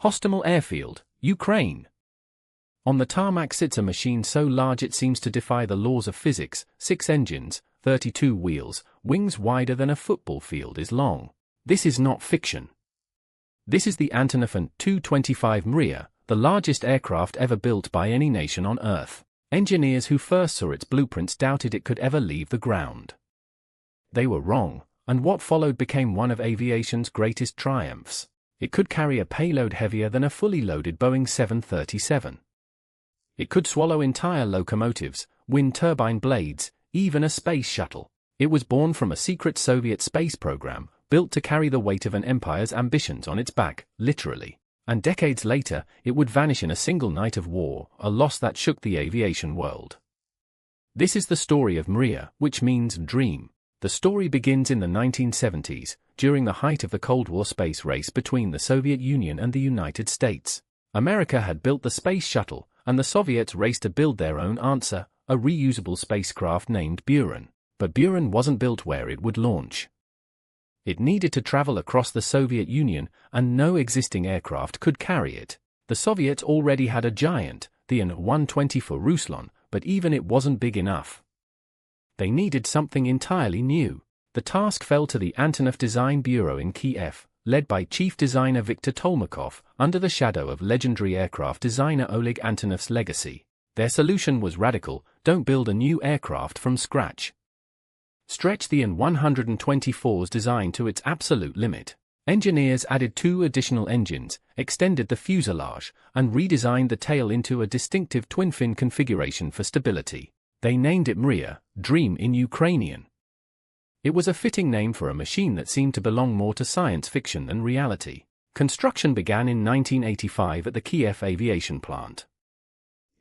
Hostomel Airfield, Ukraine. On the tarmac sits a machine so large it seems to defy the laws of physics. 6 engines, 32 wheels, wings wider than a football field is long. This is not fiction. This is the Antonov An-225 Mriya, the largest aircraft ever built by any nation on Earth. Engineers who first saw its blueprints doubted it could ever leave the ground. They were wrong, and what followed became one of aviation's greatest triumphs. It could carry a payload heavier than a fully loaded Boeing 737. It could swallow entire locomotives, wind turbine blades, even a space shuttle. It was born from a secret Soviet space program, built to carry the weight of an empire's ambitions on its back, literally. And decades later, it would vanish in a single night of war, a loss that shook the aviation world. This is the story of Mriya, which means dream. The story begins in the 1970s, during the height of the Cold War space race between the Soviet Union and the United States. America had built the space shuttle, and the Soviets raced to build their own answer, a reusable spacecraft named Buran. But Buran wasn't built where it would launch. It needed to travel across the Soviet Union, and no existing aircraft could carry it. The Soviets already had a giant, the An-125 Ruslan, but even it wasn't big enough. They needed something entirely new. The task fell to the Antonov Design Bureau in Kiev, led by chief designer Viktor Tolmakov, under the shadow of legendary aircraft designer Oleg Antonov's legacy. Their solution was radical: don't build a new aircraft from scratch. Stretch the An-124's design to its absolute limit. Engineers added 2 additional engines, extended the fuselage, and redesigned the tail into a distinctive twin-fin configuration for stability. They named it Mriya, dream in Ukrainian. It was a fitting name for a machine that seemed to belong more to science fiction than reality. Construction began in 1985 at the Kiev Aviation plant.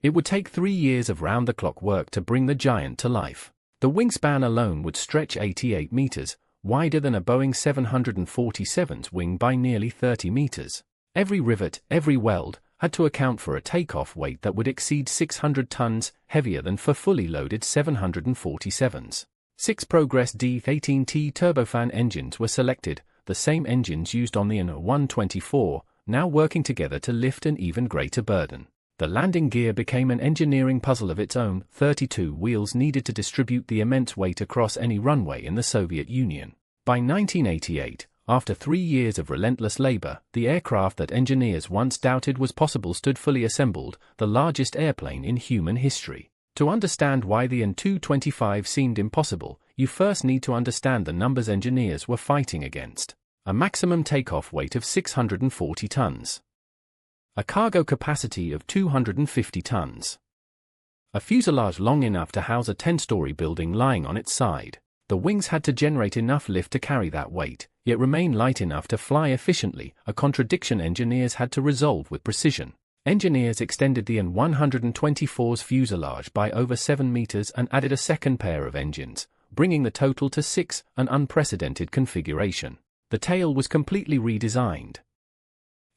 It would take 3 years of round-the-clock work to bring the giant to life. The wingspan alone would stretch 88 meters, wider than a Boeing 747's wing by nearly 30 meters. Every rivet, every weld, had to account for a takeoff weight that would exceed 600 tons, heavier than for fully loaded 747s. 6 Progress D-18T turbofan engines were selected, the same engines used on the An-124, now working together to lift an even greater burden. The landing gear became an engineering puzzle of its own. 32 wheels needed to distribute the immense weight across any runway in the Soviet Union. By 1988, after 3 years of relentless labor, the aircraft that engineers once doubted was possible stood fully assembled, the largest airplane in human history. To understand why the An-225 seemed impossible, you first need to understand the numbers engineers were fighting against. A maximum takeoff weight of 640 tons. A cargo capacity of 250 tons. A fuselage long enough to house a 10-story building lying on its side. The wings had to generate enough lift to carry that weight, yet remain light enough to fly efficiently, a contradiction engineers had to resolve with precision. Engineers extended the An-124's fuselage by over 7 meters and added a second pair of engines, bringing the total to 6, an unprecedented configuration. The tail was completely redesigned.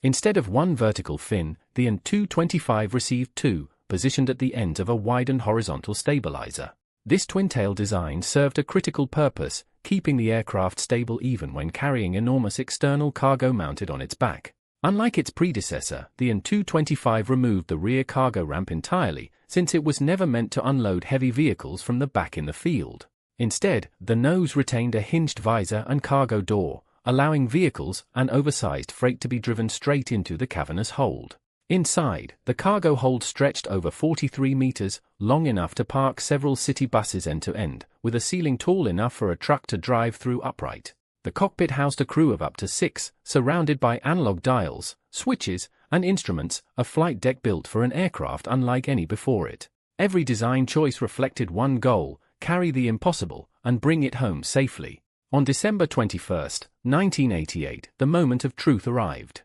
Instead of 1 vertical fin, the An-225 received 2, positioned at the ends of a widened horizontal stabilizer. This twin-tail design served a critical purpose, keeping the aircraft stable even when carrying enormous external cargo mounted on its back. Unlike its predecessor, the An-225 removed the rear cargo ramp entirely, since it was never meant to unload heavy vehicles from the back in the field. Instead, the nose retained a hinged visor and cargo door, allowing vehicles and oversized freight to be driven straight into the cavernous hold. Inside, the cargo hold stretched over 43 meters, long enough to park several city buses end to end, with a ceiling tall enough for a truck to drive through upright. The cockpit housed a crew of up to 6, surrounded by analog dials, switches, and instruments, a flight deck built for an aircraft unlike any before it. Every design choice reflected one goal: carry the impossible, and bring it home safely. On December 21, 1988, the moment of truth arrived.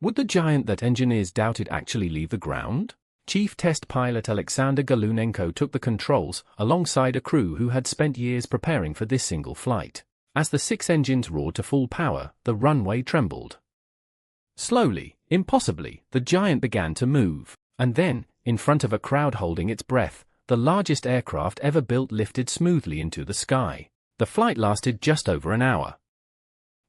Would the giant that engineers doubted actually leave the ground? Chief test pilot Alexander Galunenko took the controls, alongside a crew who had spent years preparing for this single flight. As the 6 engines roared to full power, the runway trembled. Slowly, impossibly, the giant began to move, and then, in front of a crowd holding its breath, the largest aircraft ever built lifted smoothly into the sky. The flight lasted just over an hour.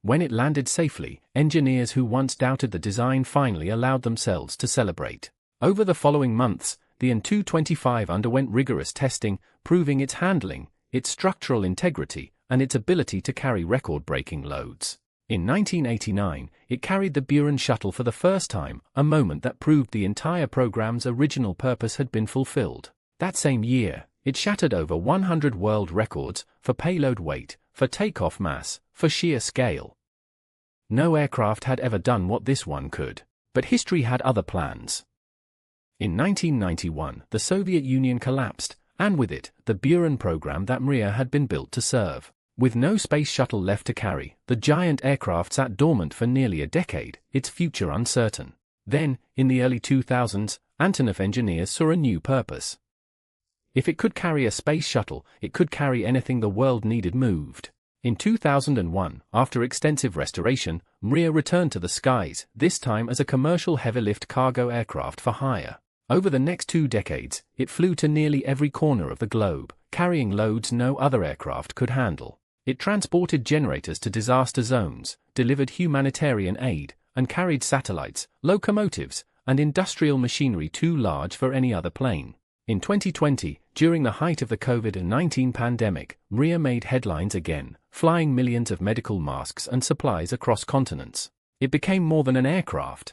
When it landed safely, engineers who once doubted the design finally allowed themselves to celebrate. Over the following months, the An-225 underwent rigorous testing, proving its handling, its structural integrity, and its ability to carry record-breaking loads. In 1989, it carried the Buran shuttle for the first time, a moment that proved the entire program's original purpose had been fulfilled. That same year, it shattered over 100 world records for payload weight, for takeoff mass, for sheer scale. No aircraft had ever done what this one could, but history had other plans. In 1991, the Soviet Union collapsed, and with it, the Buran program that Mriya had been built to serve. With no space shuttle left to carry, the giant aircraft sat dormant for nearly a decade, its future uncertain. Then, in the early 2000s, Antonov engineers saw a new purpose. If it could carry a space shuttle, it could carry anything the world needed moved. In 2001, after extensive restoration, Mriya returned to the skies, this time as a commercial heavy-lift cargo aircraft for hire. Over the next 2 decades, it flew to nearly every corner of the globe, carrying loads no other aircraft could handle. It transported generators to disaster zones, delivered humanitarian aid, and carried satellites, locomotives, and industrial machinery too large for any other plane. In 2020, during the height of the COVID-19 pandemic, Mriya made headlines again, flying millions of medical masks and supplies across continents. It became more than an aircraft.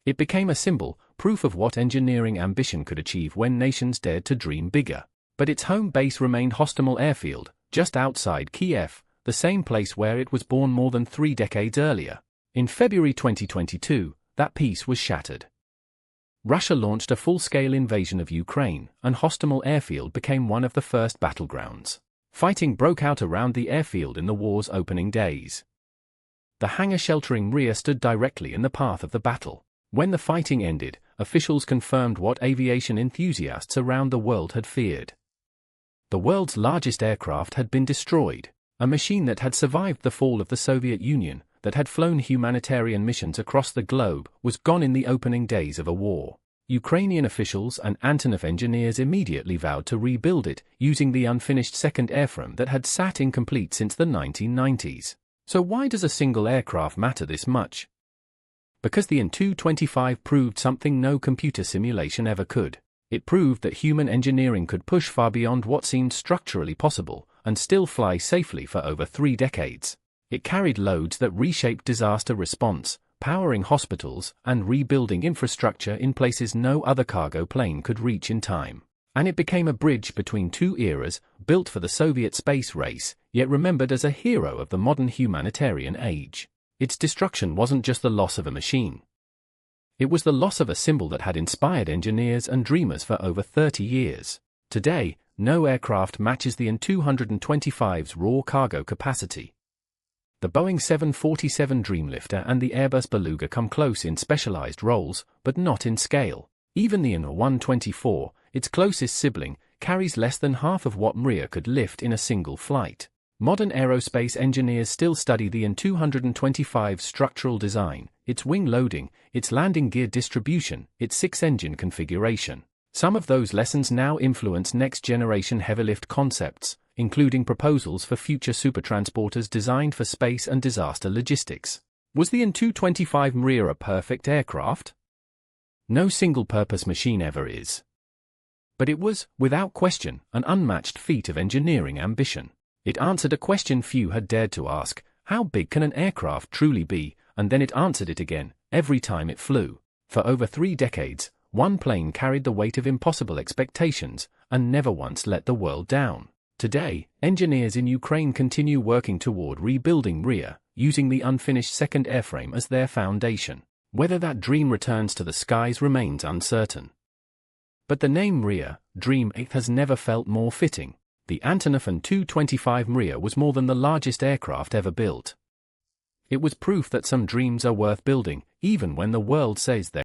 It became a symbol, proof of what engineering ambition could achieve when nations dared to dream bigger. But its home base remained Hostomel Airfield, just outside Kiev, the same place where it was born more than 3 decades earlier. In February 2022, that peace was shattered. Russia launched a full-scale invasion of Ukraine, and Hostomel Airfield became one of the first battlegrounds. Fighting broke out around the airfield in the war's opening days. The hangar sheltering Mriya stood directly in the path of the battle. When the fighting ended, officials confirmed what aviation enthusiasts around the world had feared. The world's largest aircraft had been destroyed, a machine that had survived the fall of the Soviet Union, that had flown humanitarian missions across the globe, was gone in the opening days of a war. Ukrainian officials and Antonov engineers immediately vowed to rebuild it, using the unfinished second airframe that had sat incomplete since the 1990s. So why does a single aircraft matter this much? Because the An-225 proved something no computer simulation ever could. It proved that human engineering could push far beyond what seemed structurally possible, and still fly safely for over 3 decades. It carried loads that reshaped disaster response, powering hospitals and rebuilding infrastructure in places no other cargo plane could reach in time. And it became a bridge between 2 eras, built for the Soviet space race, yet remembered as a hero of the modern humanitarian age. Its destruction wasn't just the loss of a machine. It was the loss of a symbol that had inspired engineers and dreamers for over 30 years. Today, no aircraft matches the An-225's raw cargo capacity. The Boeing 747 Dreamlifter and the Airbus Beluga come close in specialized roles, but not in scale. Even the Antonov An-224, its closest sibling, carries less than half of what Mriya could lift in a single flight. Modern aerospace engineers still study the An-225's structural design, its wing loading, its landing gear distribution, its 6-engine configuration. Some of those lessons now influence next-generation heavy-lift concepts, including proposals for future supertransporters designed for space and disaster logistics. Was the An-225 Mriya a perfect aircraft? No single-purpose machine ever is. But it was, without question, an unmatched feat of engineering ambition. It answered a question few had dared to ask: how big can an aircraft truly be? And then it answered it again, every time it flew. For over 3 decades, one plane carried the weight of impossible expectations, and never once let the world down. Today, engineers in Ukraine continue working toward rebuilding Mriya, using the unfinished second airframe as their foundation. Whether that dream returns to the skies remains uncertain. But the name Mriya, Dream, has never felt more fitting. The Antonov An-225 Mriya was more than the largest aircraft ever built. It was proof that some dreams are worth building, even when the world says they're